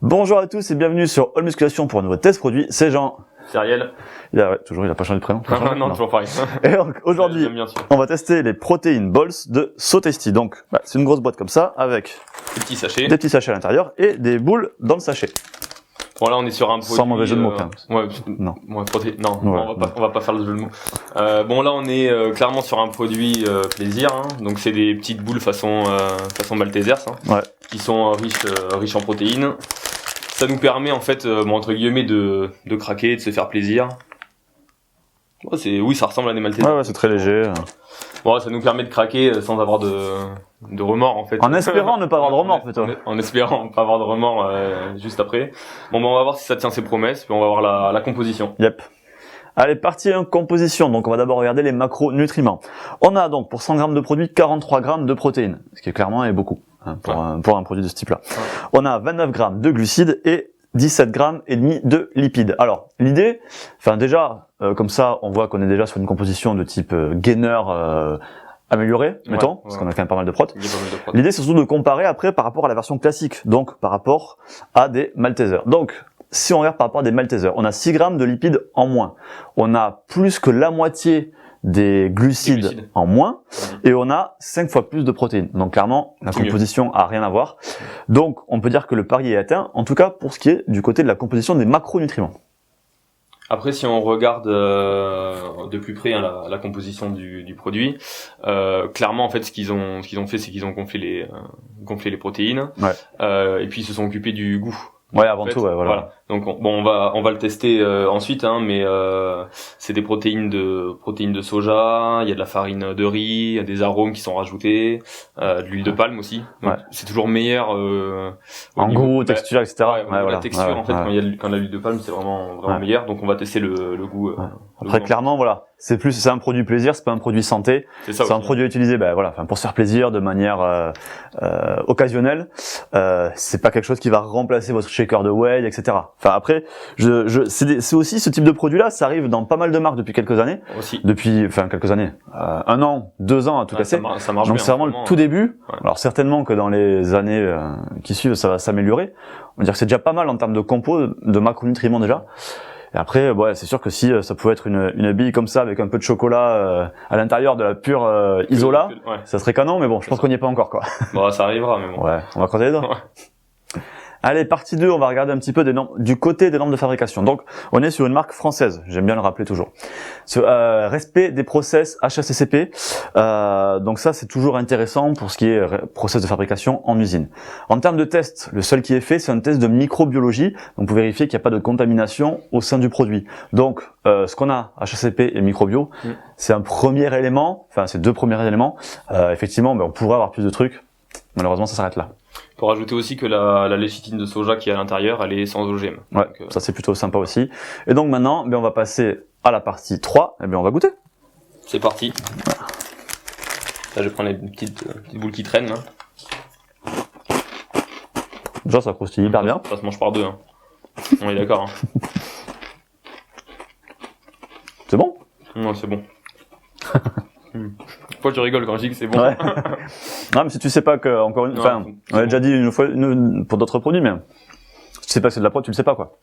Bonjour à tous et bienvenue sur All Musculation pour un nouveau test produit. C'est Jean. C'est Ariel. Il a pas changé de prénom. Non, toujours pareil. Et donc, aujourd'hui, on va tester les Protein Balls de SoTasty. Donc, c'est une grosse boîte comme ça avec des petits sachets à l'intérieur et des boules dans le sachet. Bon, là, on est sur un produit. Sans mauvais jeu de mots, quand même. Ouais, non. Ouais, on va pas faire le jeu de mots. Bon, là, on est clairement sur un produit plaisir. Hein. Donc, c'est des petites boules façon Maltesers, hein, qui sont riches en protéines. Ça nous permet, en fait, entre guillemets, de craquer, de se faire plaisir. Oui, ça ressemble à des Maltesers. Ouais, c'est très léger. Bon, ça nous permet de craquer sans avoir de remords, en fait. En espérant ne pas avoir de remords, plutôt. En espérant ne pas avoir de remords juste après. Bon, on va voir si ça tient ses promesses, puis on va voir la composition. Yep. Allez, partie 1, composition. Donc, on va d'abord regarder les macronutriments. On a donc, pour 100 grammes de produit, 43 grammes de protéines. Ce qui, clairement, est beaucoup, hein, pour un produit de ce type-là. Ouais. On a 29 grammes de glucides et 17 grammes et demi de lipides. Alors, l'idée, déjà, comme ça, on voit qu'on est déjà sur une composition de type gainer amélioré, mettons, parce qu'on a quand même pas mal de prot. L'idée, c'est surtout de comparer après par rapport à la version classique, donc par rapport à des Maltesers. Donc, si on regarde par rapport à des Maltesers, on a 6 grammes de lipides en moins. On a plus que la moitié des glucides en moins, et on a 5 fois plus de protéines. Donc clairement, la composition a rien à voir. Donc on peut dire que le pari est atteint, en tout cas pour ce qui est du côté de la composition des macronutriments. Après, si on regarde de plus près la composition du produit, clairement en fait ce qu'ils ont fait, c'est qu'ils ont gonflé les protéines, et puis ils se sont occupés du goût. Ouais, avant tout, voilà. Donc on va le tester ensuite, hein, mais c'est des protéines de soja, il y a de la farine de riz, il y a des arômes qui sont rajoutés, de l'huile de palme aussi. Donc c'est toujours meilleur en goût, texture, etc. La texture en fait quand il y a l'huile de palme, c'est vraiment meilleur. Donc on va tester le goût. Après clairement voilà, c'est un produit plaisir, c'est pas un produit santé. C'est un produit utilisé pour se faire plaisir de manière occasionnelle. C'est pas quelque chose qui va remplacer votre shaker de whey, etc. Enfin après, c'est aussi ce type de produit-là, ça arrive dans pas mal de marques depuis quelques années. Depuis quelques années, 1 an, 2 ans à tout casser. Ça marche donc bien, c'est vraiment le tout début. Alors certainement que dans les années qui suivent, ça va s'améliorer. On va dire que c'est déjà pas mal en termes de compos, de macronutriments déjà. Et après, c'est sûr que si ça pouvait être une bille comme ça avec un peu de chocolat à l'intérieur de la pure Isola, ça serait canon. Mais bon, je pense qu'on n'y est pas encore, quoi. Bon, ça arrivera, mais bon. Ouais, on va croiser les doigts. Allez, partie 2, on va regarder un petit peu du côté des normes de fabrication. Donc, on est sur une marque française, j'aime bien le rappeler toujours. Respect des process HACCP, donc ça c'est toujours intéressant pour ce qui est process de fabrication en usine. En termes de test, le seul qui est fait, c'est un test de microbiologie, donc pour vérifier qu'il n'y a pas de contamination au sein du produit. Donc, ce qu'on a, HACCP et microbio, c'est un premier élément, c'est 2 premiers éléments. Effectivement, on pourrait avoir plus de trucs, malheureusement ça s'arrête là. Pour rajouter aussi que la léchitine de soja qui est à l'intérieur, elle est sans OGM. Ouais, donc, ça c'est plutôt sympa aussi. Et donc maintenant, on va passer à la partie 3, et on va goûter. C'est parti. Voilà. Là, je vais prendre les petites boules qui traînent. Là. Déjà, ça croustille hyper bien. Ça se mange par 2. Hein. On est d'accord. Hein. C'est bon? Non, c'est bon. Pourquoi tu rigoles quand je dis que c'est bon? Non, mais si tu sais pas que, encore une fois, on l'a déjà dit une fois, pour d'autres produits, mais si tu sais pas que c'est de la prot, tu le sais pas, quoi.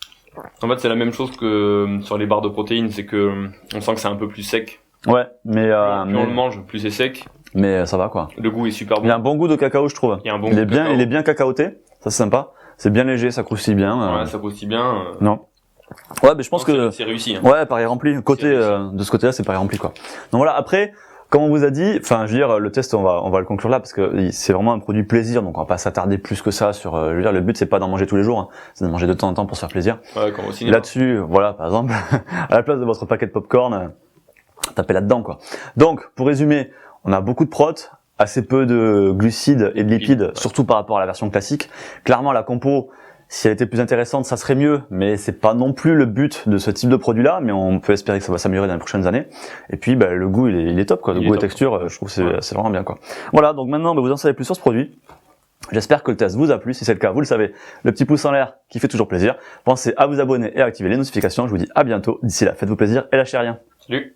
En fait, c'est la même chose que sur les barres de protéines, c'est que on sent que c'est un peu plus sec. Ouais, mais plus on le mange, plus c'est sec. Mais ça va, quoi. Le goût est super bon. Il y a un bon goût de cacao, je trouve. Il y a un bon goût de cacao. Il est bien cacaoté. Ça, c'est sympa. C'est bien léger, ça croustille bien. Ouais, ça croustille bien. Non. Ouais, mais je pense que c'est réussi. Hein. Ouais, pari rempli. De ce côté-là, c'est pari rempli, quoi. Donc voilà. Après, comme on vous a dit, je veux dire, le test, on va le conclure là parce que c'est vraiment un produit plaisir, donc on va pas s'attarder plus que ça sur. Je veux dire, le but c'est pas d'en manger tous les jours, hein, c'est de manger de temps en temps pour se faire plaisir. Ouais, comme au cinéma. Là-dessus, voilà, par exemple, à la place de votre paquet de popcorn, tapez là-dedans, quoi. Donc, pour résumer, on a beaucoup de prot, assez peu de glucides et de lipides, surtout par rapport à la version classique. Clairement, la compo, si elle était plus intéressante, ça serait mieux, mais c'est pas non plus le but de ce type de produit-là, mais on peut espérer que ça va s'améliorer dans les prochaines années. Et puis, le goût, il est top, quoi. Le goût et texture, je trouve que c'est vraiment bien, quoi. Voilà, donc maintenant, vous en savez plus sur ce produit. J'espère que le test vous a plu. Si c'est le cas, vous le savez, le petit pouce en l'air qui fait toujours plaisir. Pensez à vous abonner et à activer les notifications. Je vous dis à bientôt. D'ici là, faites-vous plaisir et lâchez rien. Salut.